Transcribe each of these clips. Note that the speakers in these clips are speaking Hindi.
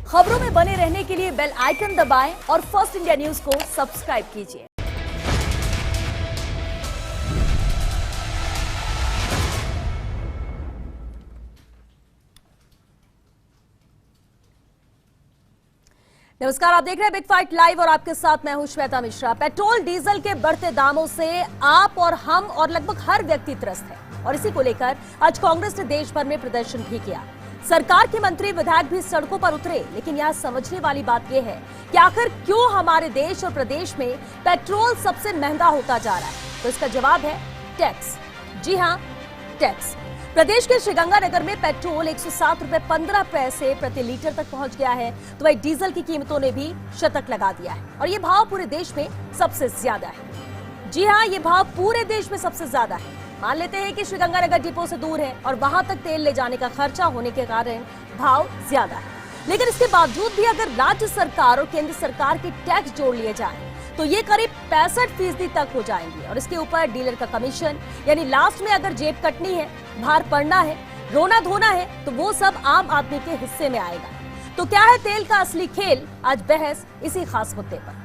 खबरों में बने रहने के लिए बेल आइकन दबाएं और फर्स्ट इंडिया न्यूज को सब्सक्राइब कीजिए। नमस्कार, आप देख रहे हैं बिग फाइट लाइव और आपके साथ मैं हूं श्वेता मिश्रा। पेट्रोल डीजल के बढ़ते दामों से आप और हम और लगभग हर व्यक्ति त्रस्त है और इसी को लेकर आज कांग्रेस ने देश भर में प्रदर्शन भी किया। सरकार के मंत्री विधायक भी सड़कों पर उतरे, लेकिन यहाँ समझने वाली बात यह है कि आखिर क्यों हमारे देश और प्रदेश में पेट्रोल सबसे महंगा होता जा रहा है। तो इसका जवाब है टैक्स। जी हाँ, टैक्स। प्रदेश के श्रीगंगानगर में पेट्रोल 107 रुपए 15 पैसे प्रति लीटर तक पहुंच गया है, तो वही डीजल की कीमतों ने भी शतक लगा दिया है और ये भाव पूरे देश में सबसे ज्यादा है। जी हाँ, ये भाव पूरे देश में सबसे ज्यादा है। मान लेते हैं कि श्रीगंगानगर डिपो से दूर है और वहां तक तेल ले जाने का खर्चा होने के कारण भाव ज्यादा है, लेकिन इसके बावजूद भी अगर राज्य सरकार और केंद्र सरकार के टैक्स जोड़ लिए जाए तो ये करीब 65% तक हो जाएंगे और इसके ऊपर डीलर का कमीशन, यानी लास्ट में अगर जेब कटनी है, भार पड़ना है, रोना धोना है, तो वो सब आम आदमी के हिस्से में आएगा। तो क्या है तेल का असली खेल? आज बहस इसी खास मुद्दे पर।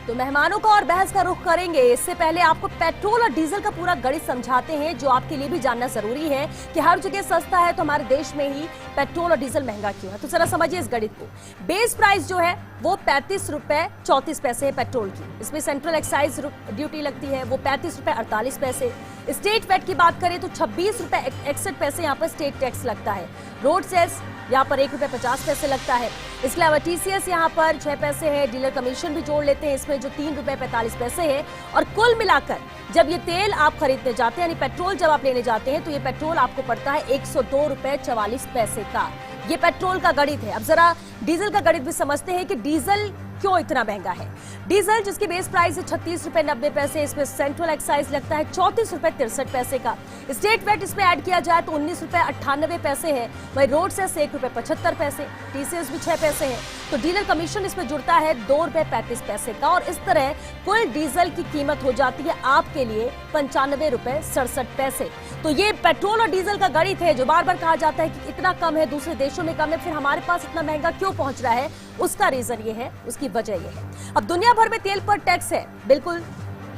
तो मेहमानों का और बहस का रुख करेंगे। इससे पहले आपको पेट्रोल और डीजल का पूरा गणित समझाते हैं, जो आपके लिए भी जानना जरूरी है कि हर जगह सस्ता है तो हमारे देश में ही पेट्रोल और डीजल महंगा क्यों है। तो जरा समझिए इस गणित को। बेस प्राइस जो है वो 35 रुपए 34 पैसे है पेट्रोल की। इसमें सेंट्रल एक्साइज ड्यूटी लगती है, वो 35 रुपए 48 पैसे। स्टेट वेट की बात करें तो 26 रुपए 61 पैसे यहाँ पर स्टेट टैक्स लगता है। रोड सेस यहाँ पर 1 रुपए 50 पैसे लगता है। इसके अलावा टीसीएस यहाँ पर 6 पैसे है। डीलर कमीशन भी जोड़ लेते हैं इसमें, जो 3 रुपए 45 पैसे है। और कुल मिलाकर जब ये तेल आप खरीदने जाते हैं, यानी पेट्रोल जब आप लेने जाते हैं, तो ये पेट्रोल आपको पड़ता है 102 रुपए 44 पैसे का। ये पेट्रोल का गणित है। अब जरा डीजल का गणित भी समझते हैं कि डीजल क्यों इतना महंगा है। डीजल जिसकी बेस प्राइस है 36 रुपए 90 पैसे, इसमें सेंट्रल एक्साइज लगता है 34 रुपए 63 पैसे का। स्टेट वेट इसमें ऐड किया जाए तो 19 रुपए 98 पैसे है। वही रोड सेस 1 रुपए 75 पैसे, टीसीएस भी 6 पैसे है। तो डीलर कमीशन इसमें जुड़ता है 2 रुपए 35 पैसे का और इस तरह कुल डीजल की कीमत हो जाती है आपके लिए 95 रुपए 67 पैसे। तो ये पेट्रोल और डीजल का गणित है, जो बार बार कहा जाता है कि इतना कम है, दूसरे देशों में कम है, फिर हमारे पास इतना महंगा क्यों पहुंच रहा है। उसका रीजन ये है, उसकी वजह ये है। अब दुनिया भर में तेल पर टैक्स है, बिल्कुल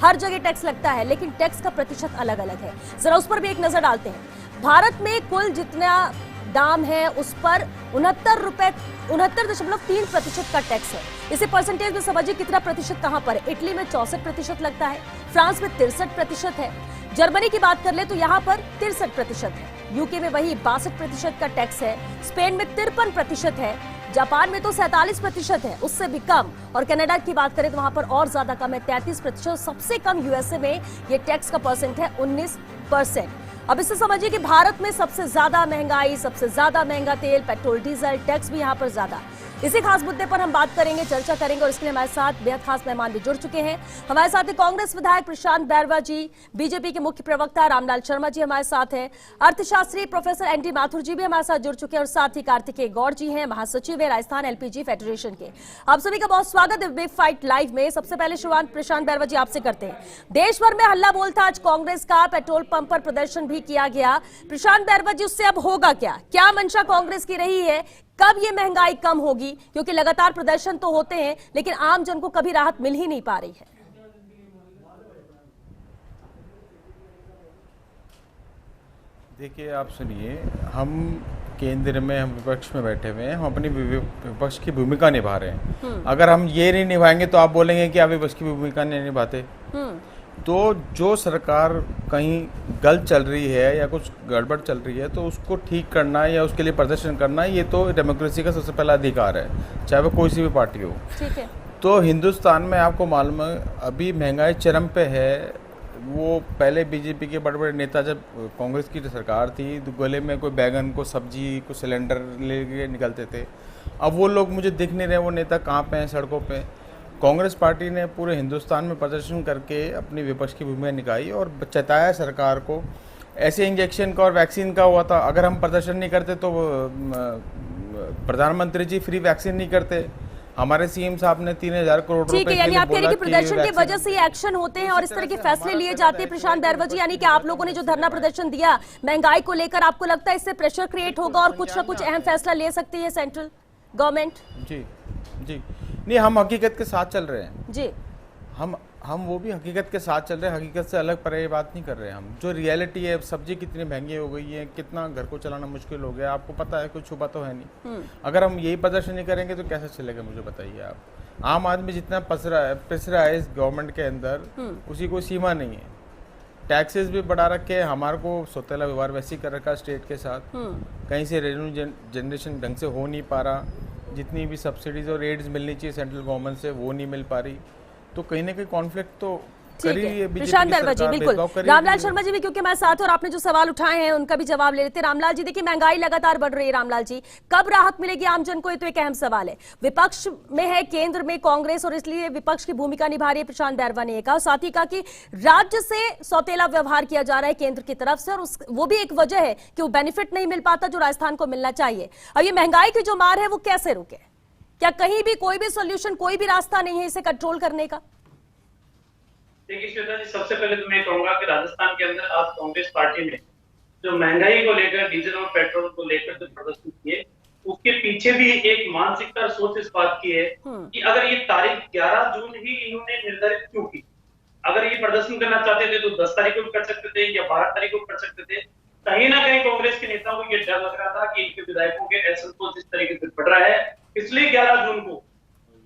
हर जगह टैक्स लगता है, लेकिन टैक्स का प्रतिशत अलग अलग है। जरा उस पर भी एक नजर डालते हैं। भारत में कुल जितना दाम है उस पर 69.3% का टैक्स है। इसे परसेंटेज में समझिए कितना प्रतिशत कहां पर है। इटली में 64% लगता है, फ्रांस में 63% है, जर्मनी की बात कर ले तो यहाँ पर 63% है, यूके में वही 62% का टैक्स है, स्पेन में 53% है, जापान में तो 47% है, उससे भी कम। और कनाडा की बात करें तो वहां पर और ज्यादा कम है, 33%। सबसे कम यूएसए में ये टैक्स का परसेंट है 19%। अब इससे समझिए कि भारत में सबसे ज्यादा महंगाई, सबसे ज्यादा महंगा तेल, पेट्रोल, डीजल, टैक्स भी यहाँ पर ज्यादा। इसी खास मुद्दे पर हम बात करेंगे, चर्चा करेंगे और इसके लिए हमारे साथ बेहद खास मेहमान भी जुड़ चुके हैं। हमारे साथ कांग्रेस विधायक प्रशांत बैरवा जी, बीजेपी के मुख्य प्रवक्ता रामलाल शर्मा जी हमारे साथ हैं, अर्थशास्त्री प्रोफेसर एनडी माथुर जी भी हमारे साथ जुड़ चुके हैं और साथ ही कार्तिकेय गौड़ जी हैं, महासचिव है राजस्थान एलपीजी फेडरेशन के। आप सभी का बहुत स्वागत है बिग फाइट लाइव में। सबसे पहले शुरुआत प्रशांत बैरवा जी आपसे करते हैं। देश भर में हल्ला बोल था आज कांग्रेस का, पेट्रोल पंप पर प्रदर्शन भी किया गया। प्रशांत बैरवा जी, उससे अब होगा क्या मंशा कांग्रेस की रही है? कब ये महंगाई कम होगी? क्योंकि लगातार प्रदर्शन तो होते हैं, लेकिन आम जन को कभी राहत मिल ही नहीं पा रही है। देखिए, आप सुनिए, हम केंद्र में, हम विपक्ष में बैठे हुए हैं, हम अपनी विपक्ष की भूमिका निभा रहे हैं। अगर हम ये नहीं निभाएंगे तो आप बोलेंगे कि आप विपक्ष की भूमिका नहीं निभाते। तो जो सरकार कहीं गलत चल रही है या कुछ गड़बड़ चल रही है तो उसको ठीक करना या उसके लिए प्रदर्शन करना, ये तो डेमोक्रेसी का सबसे पहला अधिकार है, चाहे वो कोई सी भी पार्टी हो। ठीक है। तो हिंदुस्तान में आपको मालूम है अभी महंगाई चरम पे है। वो पहले बीजेपी के बड़े बड़े नेता, जब कांग्रेस की सरकार थी, तो गले में कोई बैगन, को सब्जी, को सिलेंडर लेके निकलते थे। अब वो लोग मुझे दिख नहीं रहे, वो नेता कहाँ पे हैं, सड़कों पे। कांग्रेस पार्टी ने पूरे हिंदुस्तान में प्रदर्शन करके अपनी विपक्ष की भूमिका निभाई और चेताया सरकार को ऐसे इंजेक्शन का और वैक्सीन का हुआ था। अगर हम प्रदर्शन नहीं करते तो प्रधानमंत्री जी फ्री वैक्सीन नहीं करते। हमारे सीएम साहब ने 3000 करोड़ रुपए ठीक है, के यानी लिए आप कह रहे बोला हैं कि प्रदर्शन की वैक्सीन- वजह से ये एक्शन होते हैं और इस तरह के फैसले लिए जाते हैं। प्रशांत बैरवा जी, यानी कि आप लोगों ने जो धरना प्रदर्शन दिया महंगाई को लेकर, आपको लगता है इससे प्रेशर क्रिएट होगा और कुछ ना कुछ अहम फैसला ले सकती है सेंट्रल गवर्नमेंट? जी जी, नहीं, हम हकीकत के साथ चल रहे हैं। जी, हम वो भी हकीकत के साथ चल रहे हैं, हकीकत से अलग पर ये बात नहीं कर रहे हैं। हम जो रियलिटी है, सब्जी कितनी महंगी हो गई है, कितना घर को चलाना मुश्किल हो गया, आपको पता है, कुछ छुपा तो है नहीं। अगर हम यही प्रदर्शन नहीं करेंगे तो कैसे चलेगा, मुझे बताइए आप। आम आदमी जितना पिस रहा है इस गवर्नमेंट के अंदर, उसी को सीमा नहीं है। टैक्सेस भी बढ़ा रखे हैं, हमारे को सौतेला व्यवहार वैसे ही कर रखा है स्टेट के साथ। कहीं से रेवेन्यू जनरेशन ढंग से हो नहीं पा रहा, जितनी भी सब्सिडीज और एड्स मिलनी चाहिए सेंट्रल गवर्नमेंट से वो नहीं मिल पा रही। तो कहीं ना कहीं कॉन्फ्लिक्ट तो ठीक है। प्रशांत बैरवा जी, बिल्कुल। रामलाल शर्मा जी भी क्योंकि हमारे साथ, और आपने जो सवाल उठाए हैं उनका भी जवाब ले लेते हैं। रामलाल जी, देखिए महंगाई लगातार बढ़ रही है। रामलाल जी, कब राहत मिलेगी आमजन को, ये तो एक अहम सवाल है। विपक्ष में है केंद्र में कांग्रेस, और इसलिए विपक्ष की भूमिका निभा रही है प्रशांत बैरवा ने कहा। साथ ही कहा कि राज्य से सौतेला व्यवहार किया जा रहा है केंद्र की तरफ से, और वो भी एक वजह है कि वो बेनिफिट नहीं मिल पाता जो राजस्थान को मिलना चाहिए। और ये महंगाई की जो मार है वो कैसे रुके? क्या कहीं भी कोई भी सोल्यूशन, कोई भी रास्ता नहीं है इसे कंट्रोल करने का? देखिए श्वेता जी, सबसे पहले तो मैं कहूंगा कि राजस्थान के अंदर आज कांग्रेस पार्टी ने जो महंगाई को लेकर, डीजल और पेट्रोल को लेकर जो प्रदर्शन किए, उसके पीछे भी एक मानसिकता और सोच इस बात की है कि अगर ये तारीख 11 जून ही इन्होंने निर्धारित क्यों की। अगर ये प्रदर्शन करना चाहते थे तो 10 तारीख को कर सकते थे या 12 तारीख को कर सकते थे। कहीं ना कहीं कांग्रेस के नेताओं को ये डर लग रहा था कि इनके विधायकों के असंतोष इस तरीके से बढ़ रहा है, इसलिए 11 जून को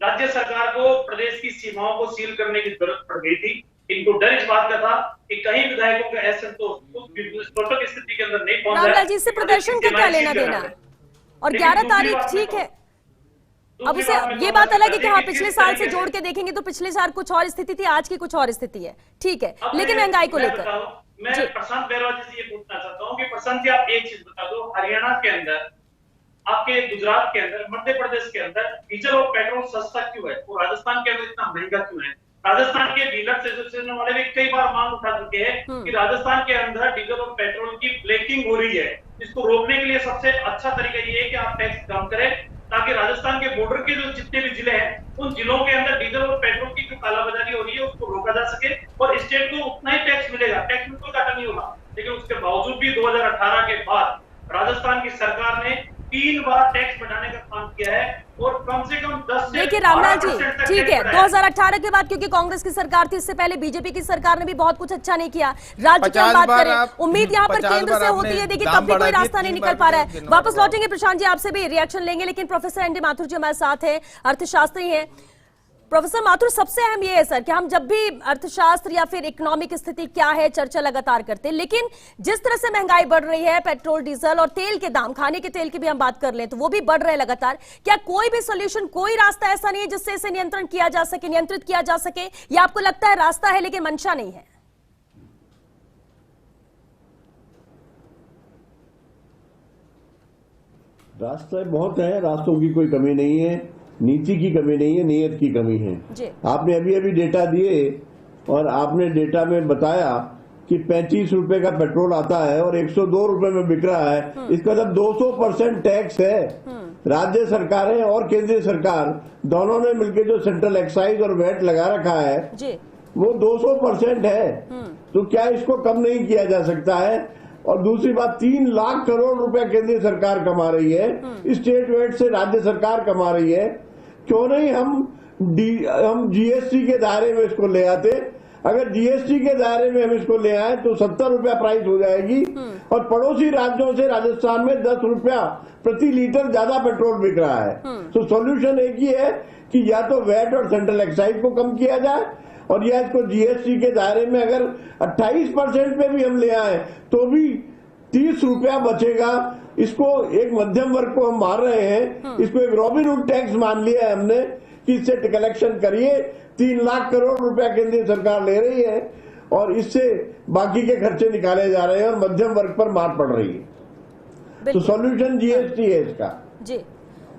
राज्य सरकार को प्रदेश की सीमाओं को सील करने की जरूरत पड़ गई थी। इनको डर इस बात का था कि कहीं विधायकों का असंतोष उस विस्फोटक स्थिति के अंदर नहीं पहुंच जाए। रामलाल जी, इससे प्रदर्शन का क्या लेना देना? और 11 तारीख ठीक है, अब उसे ये बात अलग है कि हाँ पिछले साल से जोड़ के देखेंगे तो पिछले साल कुछ और स्थिति थी, आज की कुछ और स्थिति है, ठीक है, लेकिन महंगाई को लेकर मैं प्रशांत बैरवा जी से ये पूछना चाहता हूँ कि प्रशांत जी आप एक चीज बता दो, हरियाणा के अंदर, आपके गुजरात के अंदर, मध्य प्रदेश के अंदर डीजल और पेट्रोल सस्ता क्यों है, वो राजस्थान के अंदर इतना महंगा क्यों है? राजस्थान के डीलर्स एसोसिएशन वाले भी कई बार मांग उठा चुके हैं कि राजस्थान के अंदर डीजल और पेट्रोल की ब्लैकिंग हो रही है। इसको रोकने के लिए सबसे अच्छा तरीका ये है कि आप टैक्स कम करें, ताकि राजस्थान के बॉर्डर के जो जितने भी जिले हैं उन जिलों के अंदर डीजल और पेट्रोल की जो कालाबाजारी हो रही है उसको रोका जा सके और स्टेट को उतना ही टैक्स मिलेगा, टैक्स में कोई घाटा नहीं होगा। लेकिन उसके बावजूद भी 2018 के बाद राजस्थान की सरकार ने 3 बार टैक्स बढ़ाने का काम किया है और कम से कम 10 से देखिए रामलाल जी, ठीक है, 2018 के बाद क्योंकि कांग्रेस की सरकार थी, इससे पहले बीजेपी की सरकार ने भी बहुत कुछ अच्छा नहीं किया। राज्य की हम बात करें, उम्मीद यहाँ पर केंद्र से होती है, देखिए तब भी कोई रास्ता नहीं निकल पा रहा है। वापस लौटेंगे प्रशांत जी, आपसे भी रिएक्शन लेंगे, लेकिन प्रोफेसर एन डी माथुर जी हमारे साथ है, अर्थशास्त्री हैं। प्रोफेसर माथुर, सबसे अहम ये है सर कि हम जब भी अर्थशास्त्र या फिर इकोनॉमिक स्थिति क्या है चर्चा लगातार करते हैं, लेकिन जिस तरह से महंगाई बढ़ रही है, पेट्रोल डीजल और तेल के दाम, खाने के तेल की भी हम बात कर लें तो वो भी बढ़ रहे हैं लगातार, क्या कोई भी सोल्यूशन, कोई रास्ता ऐसा नहीं है जिससे इसे नियंत्रण किया जा सके, नियंत्रित किया जा सके, या आपको लगता है रास्ता है लेकिन मंशा नहीं है? रास्ते बहुत है, रास्तों की कोई कमी नहीं है, नीति की कमी नहीं है, नीयत की कमी है। आपने अभी अभी डेटा दिए और आपने डेटा में बताया कि 35 रुपए का पेट्रोल आता है और 102 रुपए में बिक रहा है, इसका मतलब 200% टैक्स है। राज्य सरकारें और केंद्रीय सरकार दोनों ने मिलकर जो सेंट्रल एक्साइज और वैट लगा रखा है वो 200% है। तो क्या इसको कम नहीं किया जा सकता है? और दूसरी बात, 3 लाख करोड़ रुपया केंद्रीय सरकार कमा रही है, स्टेट वेट से राज्य सरकार कमा रही है, क्यों नहीं हम जीएसटी के दायरे में इसको ले आते? अगर जीएसटी के दायरे में हम इसको ले आए तो 70 रुपया प्राइस हो जाएगी और पड़ोसी राज्यों से राजस्थान में 10 रुपया प्रति लीटर ज्यादा पेट्रोल बिक रहा है। तो सॉल्यूशन एक ही है कि या तो वैट और सेंट्रल एक्साइज को कम किया जाए और या इसको जीएसटी के दायरे में अगर 28% पे भी हम ले आए तो भी 30 रुपया बचेगा। इसको एक मध्यम वर्ग को हम मार रहे हैं, इसको एक रॉबिनहुड टैक्स मान लिया है हमने कि इससे कलेक्शन करिए। 3 लाख करोड़ रुपया केंद्रीय सरकार ले रही है और इससे बाकी के खर्चे निकाले जा रहे हैं और मध्यम वर्ग पर मार पड़ रही है। तो सॉल्यूशन जीएसटी है इसका। जी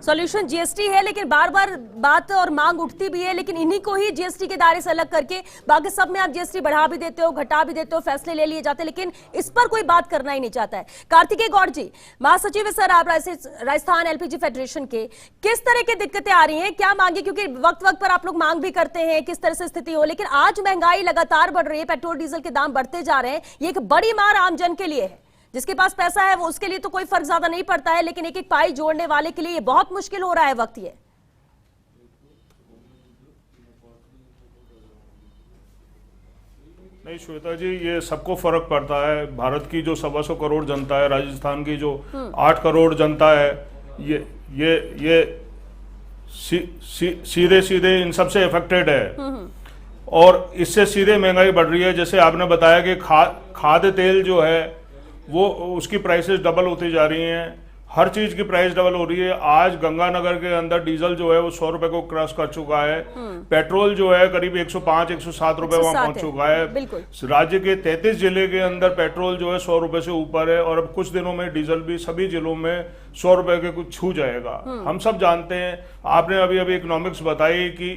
सॉल्यूशन जीएसटी है, लेकिन बार बार बात और मांग उठती भी है, लेकिन इन्हीं को ही जीएसटी के दायरे से अलग करके बाकी सब में आप जीएसटी बढ़ा भी देते हो, घटा भी देते हो, फैसले ले लिए जाते हैं, लेकिन इस पर कोई बात करना ही नहीं चाहता है। कार्तिकेय गौड़ जी, महासचिव है सर आप राजस्थान एलपीजी फेडरेशन के, किस तरह की दिक्कतें आ रही हैं, क्या मांगे, क्योंकि वक्त वक्त पर आप लोग मांग भी करते हैं किस तरह से स्थिति हो, लेकिन आज महंगाई लगातार बढ़ रही है, पेट्रोल डीजल के दाम बढ़ते जा रहे हैं, ये एक बड़ी मार आमजन के लिए है। जिसके पास पैसा है वो उसके लिए तो कोई फर्क ज्यादा नहीं पड़ता है, लेकिन एक एक पाई जोड़ने वाले के लिए ये बहुत मुश्किल हो रहा है वक्त ये। नहीं श्वेता जी, ये सबको फर्क पड़ता है। भारत की जो 125 करोड़ जनता है, राजस्थान की जो 8 करोड़ जनता है, ये सीधे सीधे इन सबसे अफेक्टेड है। और इससे सीधे महंगाई बढ़ रही है। जैसे आपने बताया कि खाद्य तेल जो है वो उसकी प्राइसेस डबल होती जा रही हैं, हर चीज की प्राइस डबल हो रही है। आज गंगानगर के अंदर डीजल जो है वो 100 रुपए को क्रॉस कर चुका है। पेट्रोल जो है करीब 105-107 रुपए वहां पहुंच चुका है। राज्य के 33 जिले के अंदर पेट्रोल जो है 100 रुपए से ऊपर है, और अब कुछ दिनों में डीजल भी सभी जिलों में 100 रुपए के कुछ छू जाएगा। हम सब जानते हैं, आपने अभी अभी इकोनॉमिक्स बताई कि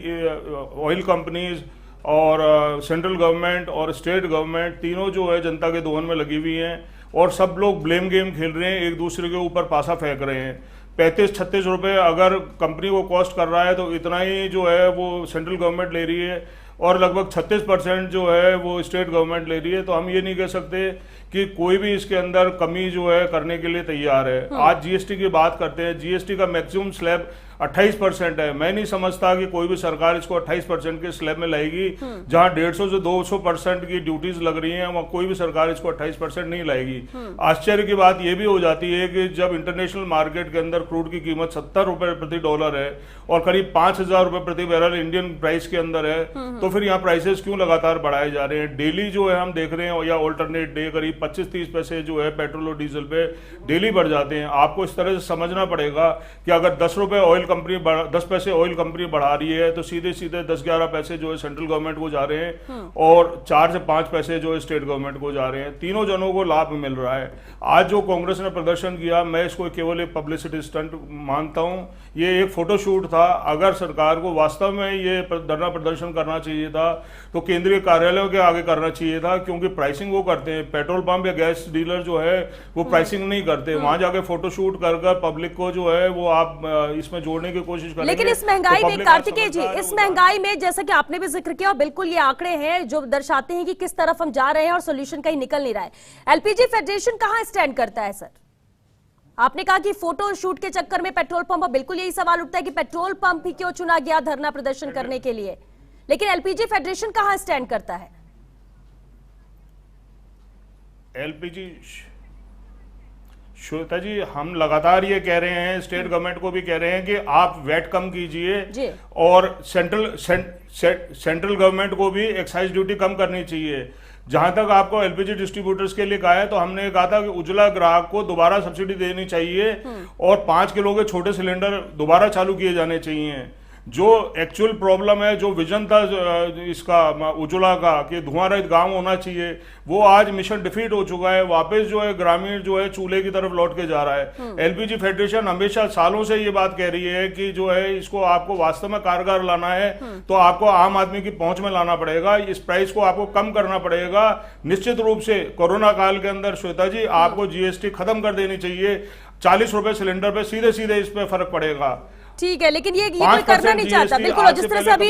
ऑयल कंपनीज और सेंट्रल गवर्नमेंट और स्टेट गवर्नमेंट तीनों जो है जनता के दोहन में लगी हुई हैं, और सब लोग ब्लेम गेम खेल रहे हैं, एक दूसरे के ऊपर पासा फेंक रहे हैं। 35-36 रुपए अगर कंपनी को कॉस्ट कर रहा है तो इतना ही जो है वो सेंट्रल गवर्नमेंट ले रही है, और लगभग 36% जो है वो स्टेट गवर्नमेंट ले रही है। तो हम ये नहीं कह सकते कि कोई भी इसके अंदर कमी जो है करने के लिए तैयार है। आज जीएसटी की बात करते हैं, जीएसटी का मैक्सिमम स्लैब 28% है। मैं नहीं समझता कि कोई भी सरकार इसको 28% के स्लैब में लाएगी। जहां 150 से 200% की ड्यूटीज लग रही हैं, वहां कोई भी सरकार इसको 28% नहीं लाएगी। आश्चर्य की बात यह भी हो जाती है कि जब इंटरनेशनल मार्केट के अंदर क्रूड की कीमत 70 रुपए प्रति डॉलर है और करीब 5,000 रुपए प्रति बैरल इंडियन प्राइस के अंदर है, तो फिर यहाँ प्राइसेस क्यों लगातार बढ़ाए जा रहे हैं? डेली जो है हम देख रहे हैं, या ऑल्टरनेट डे करीब 25-30 पैसे जो है पेट्रोल और डीजल पे डेली बढ़ जाते हैं। आपको इस तरह से समझना पड़ेगा कि अगर 10 रुपए ऑयल कंपनी 10 पैसे ऑयल कंपनी बढ़ा रही है, तो सीधे सीधे 10-11 पैसे जो है सेंट्रल गवर्नमेंट को जा रहे हैं, और 4 से 5 पैसे जो है स्टेट गवर्नमेंट को जा रहे हैं। तीनों जनों को लाभ मिल रहा है। आज जो कांग्रेस ने प्रदर्शन किया, मैं इसको केवल एक पब्लिसिटी स्टंट मानता हूं। ये एक फोटोशूट था। अगर सरकार को वास्तव में ये धरना प्रदर्शन करना चाहिए था तो केंद्रीय कार्यालयों के आगे करना चाहिए था, क्योंकि प्राइसिंग वो करते हैं। पेट्रोल पंप या गैस डीलर जो है वो प्राइसिंग नहीं करते। वहां जाके फोटोशूट कर पब्लिक को जो है वो आप इसमें जोड़ने की कोशिश करेंगे। लेकिन इस महंगाई में कार्तिकेय जी, इस महंगाई में जैसा कि आपने भी जिक्र किया, और बिल्कुल ये आंकड़े हैं जो दर्शाते हैं कि किस तरफ हम जा रहे हैं और सोल्यूशन कहीं निकल नहीं रहा है। एलपीजी फेडरेशन कहां स्टैंड करता है सर? आपने कहा कि फोटो शूट के चक्कर में पेट्रोल पंप, बिल्कुल यही सवाल उठता है कि पेट्रोल पंप ही क्यों चुना गया धरना प्रदर्शन करने के लिए, लेकिन एलपीजी फेडरेशन कहां स्टैंड करता है? एलपीजी श्वेता जी, हम लगातार ये कह रहे हैं, स्टेट गवर्नमेंट को भी कह रहे हैं कि आप वैट कम कीजिए, और सेंट्रल गवर्नमेंट को भी एक्साइज ड्यूटी कम करनी चाहिए। जहां तक आपको एलपीजी डिस्ट्रीब्यूटर्स के लिए कहा है, तो हमने कहा था कि उज्ज्वला ग्राहक को दोबारा सब्सिडी देनी चाहिए, और 5 किलो के छोटे सिलेंडर दोबारा चालू किए जाने चाहिए। जो एक्चुअल प्रॉब्लम है, जो विजन था इसका उज्ज्वला का कि धुआं रहित गांव होना चाहिए, वो आज मिशन डिफीट हो चुका है। वापस जो है ग्रामीण जो है चूल्हे की तरफ लौट के जा रहा है। एलपीजी फेडरेशन हमेशा सालों से ये बात कह रही है कि जो है इसको आपको वास्तव में कारगर लाना है तो आपको आम आदमी की पहुंच में लाना पड़ेगा। इस प्राइस को आपको कम करना पड़ेगा। निश्चित रूप से कोरोना काल के अंदर श्वेता जी, आपको जीएसटी खत्म कर देनी चाहिए। 40 रुपए सिलेंडर पे सीधे सीधे इस पे फर्क पड़ेगा। ठीक है, लेकिन ये कोई करना नहीं चाहता। बिल्कुल, और जिस तरह से अभी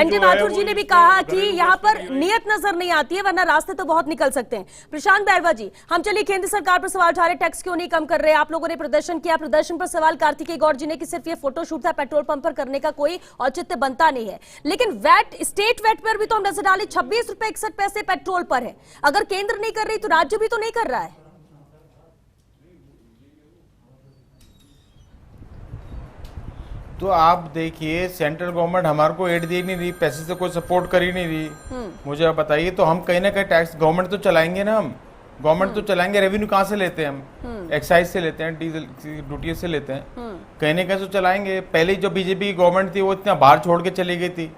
एनडी माथुर जी ने भी कहा कि यहाँ पर नियत नजर नहीं आती है, वरना रास्ते तो बहुत निकल सकते हैं। प्रशांत बैरवा जी, हम चलिए केंद्र सरकार पर सवाल उठा रहे, टैक्स क्यों नहीं कम कर रहे? आप लोगों ने प्रदर्शन किया, प्रदर्शन पर सवाल कार्तिकेय गौड़ जी ने कि सिर्फ ये फोटोशूट था, पेट्रोल पंप पर करने का कोई औचित्य बनता नहीं है। लेकिन वैट, स्टेट वैट पर भी तो हम नजर डालें, 26 रुपए 61 पैसे पेट्रोल पर है। अगर केंद्र नहीं कर रही तो राज्य भी तो नहीं कर रहा है। तो आप देखिए, सेंट्रल गवर्नमेंट हमारे को एड दे नहीं रही, पैसे से कोई सपोर्ट कर ही नहीं रही। मुझे आप बताइए, तो हम कहीं ना कहीं टैक्स गवर्नमेंट तो चलाएंगे ना, हम गवर्नमेंट तो चलाएंगे। रेवेन्यू कहाँ से लेते हैं हम? एक्साइज से लेते हैं, डीजल ड्यूटी से लेते हैं, कहीं ना कहीं तो चलाएंगे। पहले जो बीजेपी की गवर्नमेंट थी वो इतना बाहर छोड़ के चली गई थी,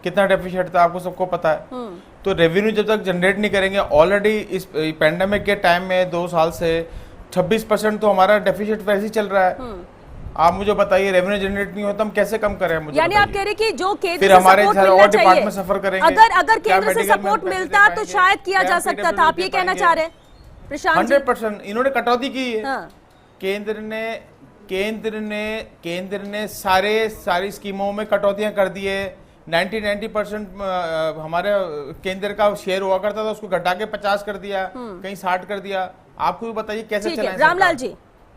कितना डेफिसिट था आपको सबको पता है। तो रेवेन्यू जब तक जनरेट नहीं करेंगे, ऑलरेडी इस पैंडेमिक के टाइम में 2 साल से 26% तो हमारा डेफिसिट वैसे ही चल रहा है। आप मुझे बताइए, रेवेन्यू जनरेट नहीं होता हम कैसे कम करें? मुझे यानी आप बताइए। कह रहे कि जो केंद्र फिर से हमारे सपोर्ट सारे मिलना और डिपार्टमेंट चाहिए, सफर करेंगे। अगर क्या केंद्र से मेडिकल सपोर्ट में पैसे मिलता दे तो पाएंगे? शायद किया क्या जा सकता था, आप ये PWD कहना दे चाह रहे हैं प्रशांत जी? 100% इन्होंने कटौती की है। हाँ। केंद्र ने सारी स्कीमों में कटौतियां कर दी है। 90% हमारे केंद्र का शेयर हुआ करता था, उसको घटा के 50 कर दिया, कहीं 60 कर दिया। आपको भी बताइए कैसे ठीक है चलाएं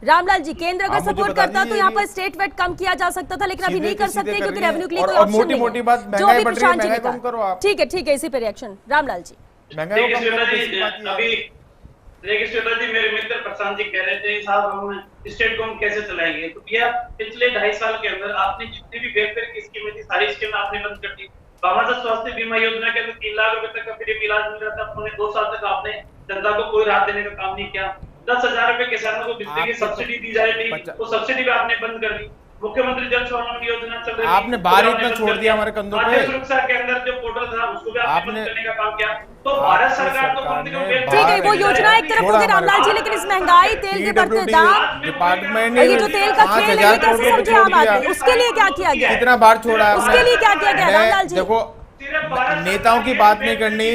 रामलाल जी, केंद्र अगर आप मुझे सपोर्ट बता करता तो दीजिए यहाँ ये- पर स्टेट वेट कम किया जा सकता था, लेकिन अभी नहीं कर सकते सीधे क्योंकि कर रही रेवेन्यू के लिए हैं। कोई और ऑप्शन मोटी नहीं मोटी है। बात, जो महंगाई अभी बढ़ रही है, प्रशांत जी ने महंगाई कम कहा। करो आप। ठीक है इसी पे रिएक्शन रामलाल जी। महंगाई देखिए को कम श्वेता करो, जी, इसकी बात ये है। अभी देखिए श्वेता जी, मेरे मित्र प्रशांत जी कह रहे थे साहब हम स्टेट को हम कैसे चलाएंगे, तो भैया पिछले 2.5 साल के अंदर आपने जितनी भी वेलफेयर की स्कीमें थी सारी स्कीमें आपने बंद कर दी। बाबा स्वास्थ्य बीमा योजना के अंदर 3 लाख रुपए तक का फ्री इलाज मिल रहा था, पौने 2 साल तक आपने जनता को कोई राहत देने का काम नहीं किया। 10,000 रुपए किसानों को बिजली की सब्सिडी दी जा रही थी, वो सब्सिडी भी आपने बंद कर दी। मुख्यमंत्री जल स्वावलंबन योजना चल रही थी, आपने बाहर इतना छोड़ दिया हमारे कंधों पे। खाद्य सुरक्षा के अंदर जो पोर्टल था उसको भी आपने बंद करने का काम किया। तो भारत सरकार तो कम से कम ठीक है, वो योजना एक तरफ होगी रामलाल जी, लेकिन इस महंगाई, तेल के बढ़ते दाम, डिपार्टमेंट और ये जो तेल का खेल है, ये कैसे समझे आप बात? उसके लिए क्या किया गया? कितना बार छोड़ा है उसके लिए क्या किया गया रामलाल जी? देखो, नेताओं की बात नहीं करनी,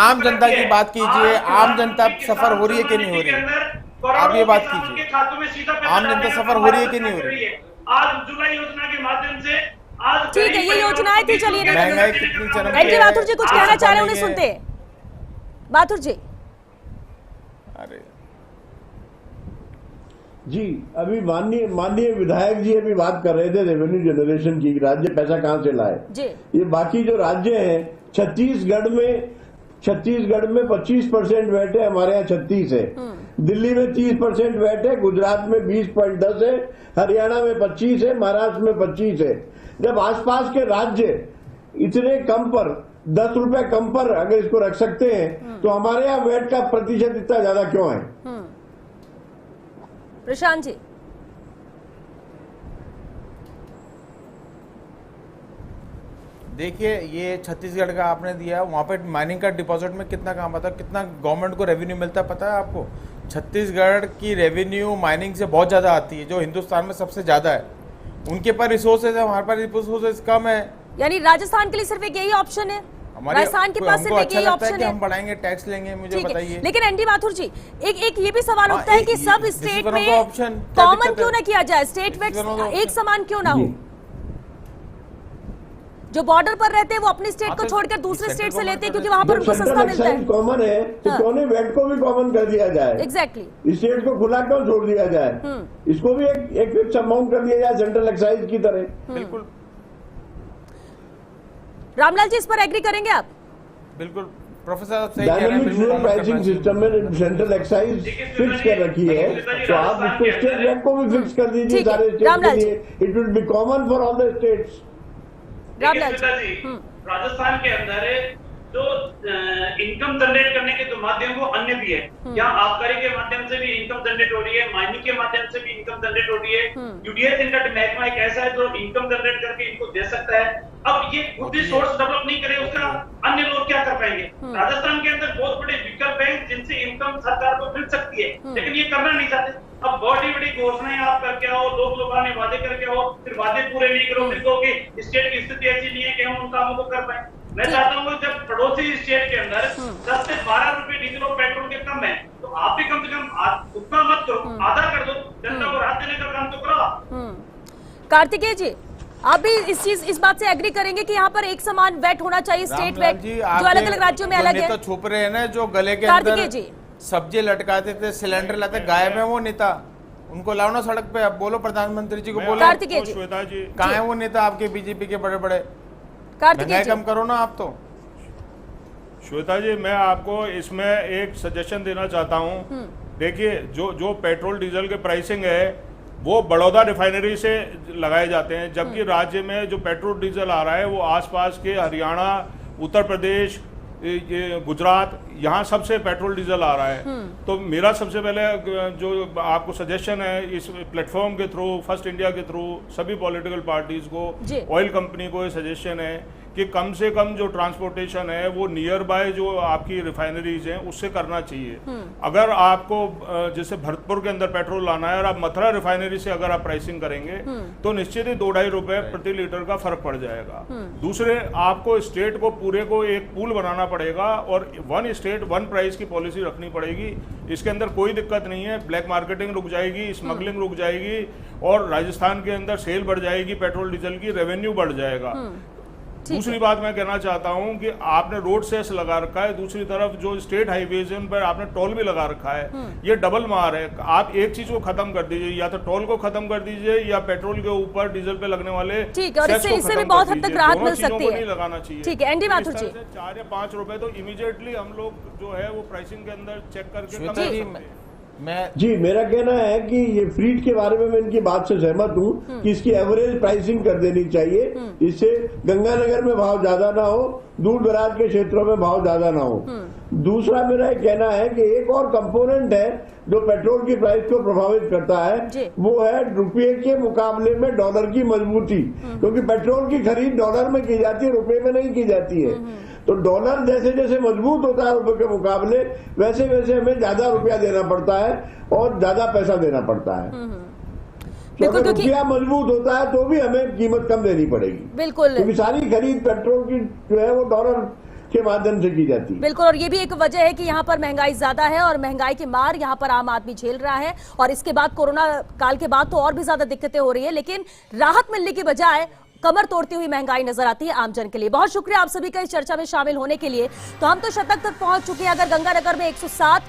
आम जनता की बात कीजिए। आम जनता सफर हो रही है कि नहीं हो रही है? आप ये बात कीजिए, आम जनता सफर हो रही है कि नहीं हो रही है? आज उज्ज्वला योजना के माध्यम से आज ठीक है, ये योजनाएं थी, चलिए महंगाई कितनी चरम पे एनटी है, माथुर जी कुछ आप कहना चाह रहे हैं, नहीं उन्हें है। सुनते हैं। माथुर जी। अरे जी, अभी माननीय विधायक जी अभी बात कर रहे थे रेवेन्यू जनरेशन की, राज्य पैसा कहां से लाए। जी। ये बाकी जो राज्य हैं, छत्तीसगढ़ में 25% वैट है, हमारे यहाँ 36 है। दिल्ली में 30% वैट है, गुजरात में 20.10 है, हरियाणा में 25 है, महाराष्ट्र में 25 है। जब आसपास के राज्य इतने कम पर 10 रुपए कम पर अगर इसको रख सकते हैं, तो हमारे यहाँ वैट का प्रतिशत इतना ज्यादा क्यों है? प्रशांत जी। देखिए, ये छत्तीसगढ़ का आपने दिया, वहाँ पे माइनिंग का डिपॉजिट में कितना काम आता है, कितना गवर्नमेंट को रेवेन्यू मिलता है पता है आपको? छत्तीसगढ़ की रेवेन्यू माइनिंग से बहुत ज़्यादा आती है, जो हिंदुस्तान में सबसे ज़्यादा है। उनके पास रिसोर्सेज है, हमारे पास रिसोर्सेज कम है। यानी राजस्थान के लिए सिर्फ एक यही ऑप्शन है, राजस्थान के पास सिर्फ एक यही ऑप्शन है। हम बढ़ाएंगे, टैक्स लेंगे, मुझे बताइए। लेकिन एनडी माथुर जी, एक ये भी सवाल उठता है कि सब स्टेट में कॉमन क्यों ना किया जाए, स्टेट वेट एक समान क्यों ना हो? जो बॉर्डर पर रहते हैं वो अपनी स्टेट को छोड़कर दूसरे स्टेट से लेते हैं, क्योंकि वहां पर उनको सस्ता मिलता है। कॉमन है तो क्यों नहीं वेट को भी कॉमन कर दिया जाए? एग्जैक्टली। स्टेट को खुला क्यों छोड़ दिया जाए? इसको भी एक फिक्स अमाउंट कर दिया जाए सेंट्रल एक्साइज की तरह। बिल्कुल रामलाल जी, इस पर एग्री करेंगे आप? बिल्कुल प्रोफेसर साहब सही कह रहे हैं। डायनामिक फ्यूल प्राइसिंग सिस्टम में सेंट्रल एक्साइज फिक्स कर रखी है, तो आप उसको स्टेट रेट को भी फिक्स कर दीजिए सारे स्टेट के लिए। It will be common for all the states. Rajasthan के अंदर जो इनकम जनरेट करने के जो माध्यम वो अन्य भी है। यहाँ आबकारी के माध्यम से भी इनकम जनरेट हो रही है, माइनिंग के माध्यम से भी इनकम जनरेट हो रही है। यूडीएस इनका महकमा एक ऐसा है जो इनकम जनरेट करके इनको दे सकता है। अब ये खुद ही सोर्स डेवलप नहीं करे, उसका अन्य लोग क्या कर पाएंगे? राजस्थान के अंदर बहुत बड़े विकल्प हैं जिनसे इनकम सरकार को मिल सकती है, लेकिन ये करना नहीं चाहते। अब बड़ी बड़ी घोषणाएं आप करके आओ, लोग आने वादे करके आओ, फिर वादे पूरे नहीं करो, फिर कहो कि स्टेट की स्थिति ऐसी नहीं है कि हम उन कामों को कर पाए। मैं चाहता हूँ जब पड़ोसी स्टेट के अंदर 10 से 12 रुपए डीजल और पेट्रोल के कम है, तो आप भी कम से कम उतना मत करो, आधा कर दो, जनता को राहत देने का काम तो करो। कार्तिकेय जी, आप भी इस बात से एग्री करेंगे कि यहाँ पर एक समान वेट होना चाहिए, स्टेट वेट जो अलग अलग राज्यों में अलग है? तो छुप रहे हैं ना, जो गले के अंदर सब्जी लटकाते थे, सिलेंडर लाते, गायब है वो नेता। उनको लाओ ना सड़क पे, अब बोलो प्रधानमंत्री जी को, बोलो कार्तिकेय जी कहाँ है वो नेता आपके बीजेपी के बड़े बड़े? कार्तिकेय जी कम करो ना आप तो। श्वेता जी, मैं आपको इसमें एक सजेशन देना चाहता हूँ। देखिए, जो पेट्रोल डीजल के प्राइसिंग है वो बड़ौदा रिफाइनरी से लगाए जाते हैं, जबकि राज्य में जो पेट्रोल डीजल आ रहा है वो आसपास के हरियाणा, उत्तर प्रदेश, ये गुजरात, यहाँ सबसे पेट्रोल डीजल आ रहा है। तो मेरा सबसे पहले जो आपको सजेशन है, इस प्लेटफॉर्म के थ्रू, फर्स्ट इंडिया के थ्रू सभी पॉलिटिकल पार्टीज को, ऑयल कंपनी को ये सजेशन है कि कम से कम जो ट्रांसपोर्टेशन है वो नियर बाय जो आपकी रिफाइनरीज हैं उससे करना चाहिए। अगर आपको जैसे भरतपुर के अंदर पेट्रोल लाना है और आप मथुरा रिफाइनरी से अगर आप प्राइसिंग करेंगे तो निश्चित ही 2-2.5 रुपए प्रति लीटर का फर्क पड़ जाएगा। दूसरे, आपको स्टेट को पूरे को एक पूल बनाना पड़ेगा और 1 स्टेट 1 प्राइस की पॉलिसी रखनी पड़ेगी। इसके अंदर कोई दिक्कत नहीं है, ब्लैक मार्केटिंग रुक जाएगी, स्मगलिंग रुक जाएगी और राजस्थान के अंदर सेल बढ़ जाएगी, पेट्रोल डीजल की रेवेन्यू बढ़ जाएगा। दूसरी बात मैं कहना चाहता हूं कि आपने रोड सेस लगा रखा है, दूसरी तरफ जो स्टेट हाईवेज है उन पर आपने टोल भी लगा रखा है, ये डबल मार है। आप एक चीज को खत्म कर दीजिए, या तो टोल को खत्म कर दीजिए या पेट्रोल के ऊपर डीजल पे लगने वाले ठीक है, और इससे भी बहुत हद तक राहत मिल सकती है। नहीं लगाना चाहिए। ठीक है एनडी माथुर जी, 4 या 5 रुपए तो इमीडिएटली हम लोग जो है वो प्राइसिंग के अंदर चेक करके कम कर सकते हैं। जी, मेरा कहना है कि ये फ्रीट के बारे में मैं इनकी बात से सहमत हूँ कि इसकी एवरेज प्राइसिंग कर देनी चाहिए, इससे गंगानगर में भाव ज्यादा ना हो, दूर दराज के क्षेत्रों में भाव ज्यादा ना हो। दूसरा मेरा कहना है कि एक और कंपोनेंट है जो पेट्रोल की प्राइस को प्रभावित करता है, वो है रुपये के मुकाबले में डॉलर की मजबूती, क्योंकि पेट्रोल की खरीद डॉलर में की जाती है, रुपये में नहीं की जाती है। तो डॉलर जैसे जैसे मजबूत होता है रुपये के मुकाबले, वैसे वैसे हमें ज्यादा रुपया देना पड़ता है और ज्यादा पैसा देना पड़ता है। तो अगर रुपया मजबूत होता है तो भी हमें कीमत कम देनी पड़ेगी, बिल्कुल, क्योंकि सारी खरीद पेट्रोल की जो है वो डॉलर के माध्यम से की जाती है। बिल्कुल, और ये भी एक वजह है कि यहाँ पर महंगाई ज्यादा है और महंगाई की मार यहाँ पर आम आदमी झेल रहा है, और इसके बाद कोरोना काल के बाद तो और भी ज्यादा दिक्कतें हो रही है, लेकिन राहत मिलने की बजाय कमर तोड़ती हुई महंगाई नजर आती है आमजन के लिए। बहुत शुक्रिया आप सभी का इस चर्चा में शामिल होने के लिए। तो हम तो शतक तक पहुंच चुके हैं। अगर गंगानगर में 107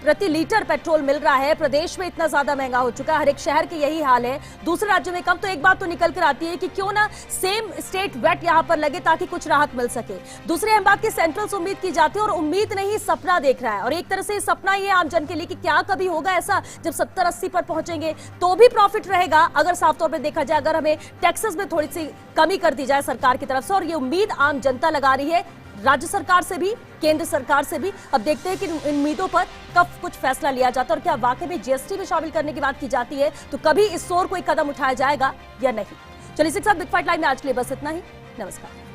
प्रति लीटर पेट्रोल मिल रहा है, प्रदेश में इतना ज्यादा महंगा हो चुका है, हर एक शहर के यही हाल है, दूसरे राज्यों में कम, तो एक बात तो निकल कर आती है कि क्यों ना सेम स्टेट वेट यहां पर लगे ताकि कुछ राहत मिल सके। दूसरी अहम बात की सेंट्रल से उम्मीद की जाती है, और उम्मीद नहीं सपना देख रहा है, और एक तरह से सपना ही है आमजन के लिए कि क्या कभी होगा ऐसा जब 70-80 पर पहुंचेंगे तो भी प्रॉफिट रहेगा, अगर साफ तौर पर देखा जाए, अगर हमें टैक्सेस में थोड़ी सी कमी कर दी जाए सरकार की तरफ से। और ये उम्मीद आम जनता लगा रही है, राज्य सरकार से भी, केंद्र सरकार से भी। अब देखते हैं कि इन उम्मीदों पर कब कुछ फैसला लिया जाता है, और क्या वाकई में जीएसटी में शामिल करने की बात की जाती है तो कभी इस ओर कोई कदम उठाया जाएगा या नहीं। चलिए 6 बिग फाइट लाइव में आज के लिए बस इतना ही। नमस्कार।